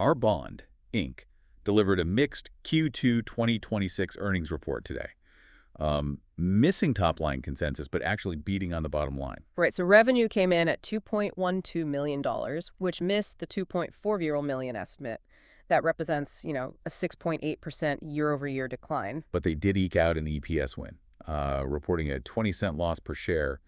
Our bond, Inc., delivered a mixed Q2 2026 earnings report today. Missing top-line consensus, but actually beating on the bottom line. Right, so revenue came in at $2.12 million, which missed the $2.40 million estimate. That represents, a 6.8% year-over-year decline. But they did eke out an EPS win, reporting a 20-cent loss per share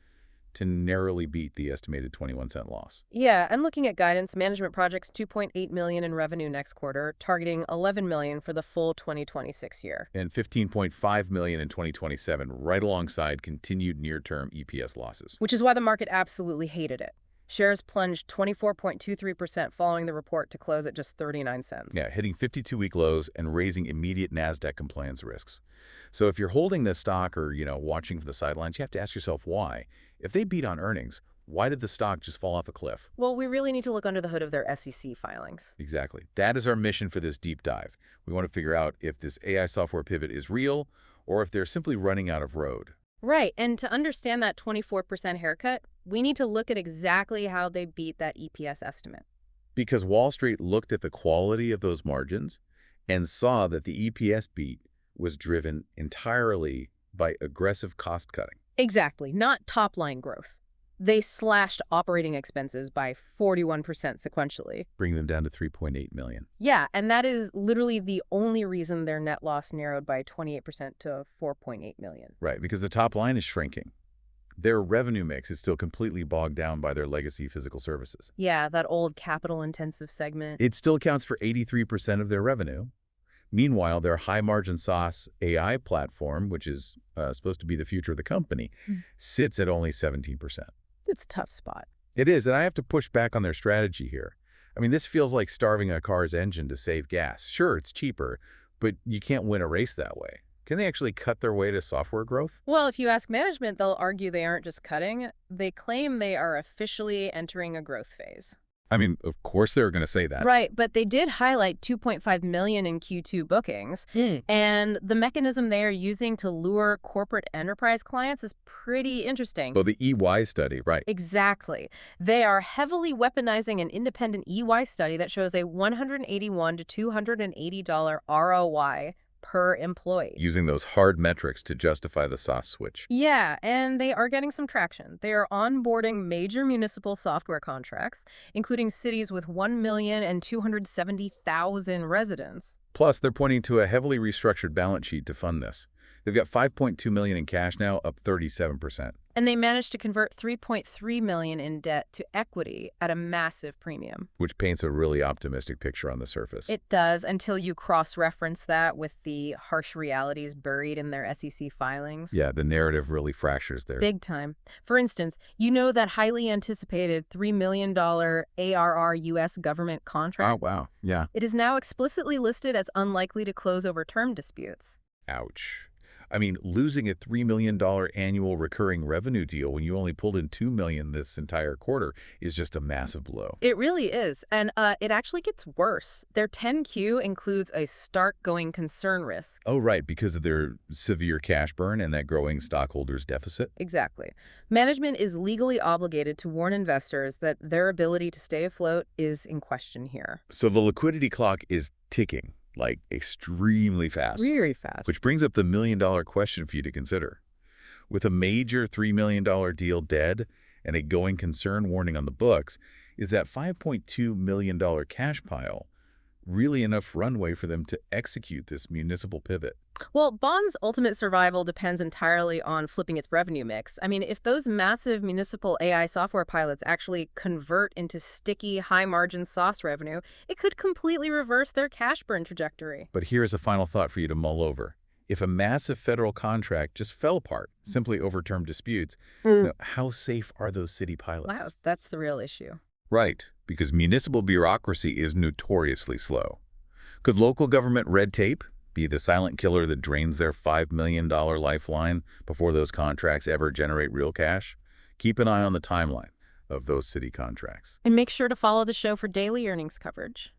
to narrowly beat the estimated 21-cent loss. Yeah, and looking at guidance, management projects $2.8 million in revenue next quarter, targeting $11 million for the full 2026 year. And $15.5 million in 2027, right alongside continued near-term EPS losses. Which is why the market absolutely hated it. Shares plunged 24.23% following the report to close at just 39 cents. Yeah, hitting 52-week lows and raising immediate NASDAQ compliance risks. So if you're holding this stock or, watching from the sidelines, you have to ask yourself why. If they beat on earnings, why did the stock just fall off a cliff? Well, we really need to look under the hood of their SEC filings. Exactly. That is our mission for this deep dive. We want to figure out if this AI software pivot is real or if they're simply running out of road. Right, and to understand that 24% haircut, we need to look at exactly how they beat that EPS estimate. Because Wall Street looked at the quality of those margins and saw that the EPS beat was driven entirely by aggressive cost cutting. Exactly, not top-line growth. They slashed operating expenses by 41% sequentially. Bringing them down to $3.8 million. Yeah, and that is literally the only reason their net loss narrowed by 28% to $4.8 million. Right, because the top line is shrinking. Their revenue mix is still completely bogged down by their legacy physical services. Yeah, that old capital-intensive segment. It still accounts for 83% of their revenue. Meanwhile, their high-margin SaaS AI platform, which is supposed to be the future of the company, sits at only 17%. It's a tough spot. It is, and I have to push back on their strategy here. I mean, this feels like starving a car's engine to save gas. Sure, it's cheaper, but you can't win a race that way. Can they actually cut their way to software growth? Well, if you ask management, they'll argue they aren't just cutting. They claim they are officially entering a growth phase. I mean, of course they're going to say that. Right, but they did highlight $2.5 million in Q2 bookings, and the mechanism they are using to lure corporate enterprise clients is pretty interesting. Oh, the EY study, right. Exactly. They are heavily weaponizing an independent EY study that shows a $181 to $280 ROI per employee. Using those hard metrics to justify the SaaS switch. Yeah, and they are getting some traction. They are onboarding major municipal software contracts, including cities with 1,270,000 residents. Plus, they're pointing to a heavily restructured balance sheet to fund this. They've got $5.2 million in cash now, up 37%. And they managed to convert $3.3 million in debt to equity at a massive premium. Which paints a really optimistic picture on the surface. It does, until you cross-reference that with the harsh realities buried in their SEC filings. Yeah, the narrative really fractures there. Big time. For instance, you know that highly anticipated $3 million ARR U.S. government contract? Oh, wow. Yeah. It is now explicitly listed as unlikely to close over term disputes. Ouch. I mean, losing a $3 million annual recurring revenue deal when you only pulled in $2 million this entire quarter is just a massive blow. It really is. And it actually gets worse. Their 10Q includes a stark going concern risk. Oh, right, because of their severe cash burn and that growing stockholders deficit? Exactly. Management is legally obligated to warn investors that their ability to stay afloat is in question here. So the liquidity clock is ticking. Like extremely fast. Very fast. Which brings up the million-dollar question for you to consider. With a major $3 million deal dead and a going concern warning on the books, is that $5.2 million cash pile really enough runway for them to execute this municipal pivot? Well, Bond's ultimate survival depends entirely on flipping its revenue mix. I mean, if those massive municipal AI software pilots actually convert into sticky, high-margin SaaS revenue, it could completely reverse their cash burn trajectory. But here's a final thought for you to mull over. If a massive federal contract just fell apart, simply over term disputes, how safe are those city pilots? Wow, that's the real issue. Right, because municipal bureaucracy is notoriously slow. Could local government red tape be the silent killer that drains their $5 million lifeline before those contracts ever generate real cash? Keep an eye on the timeline of those city contracts. And make sure to follow the show for daily earnings coverage.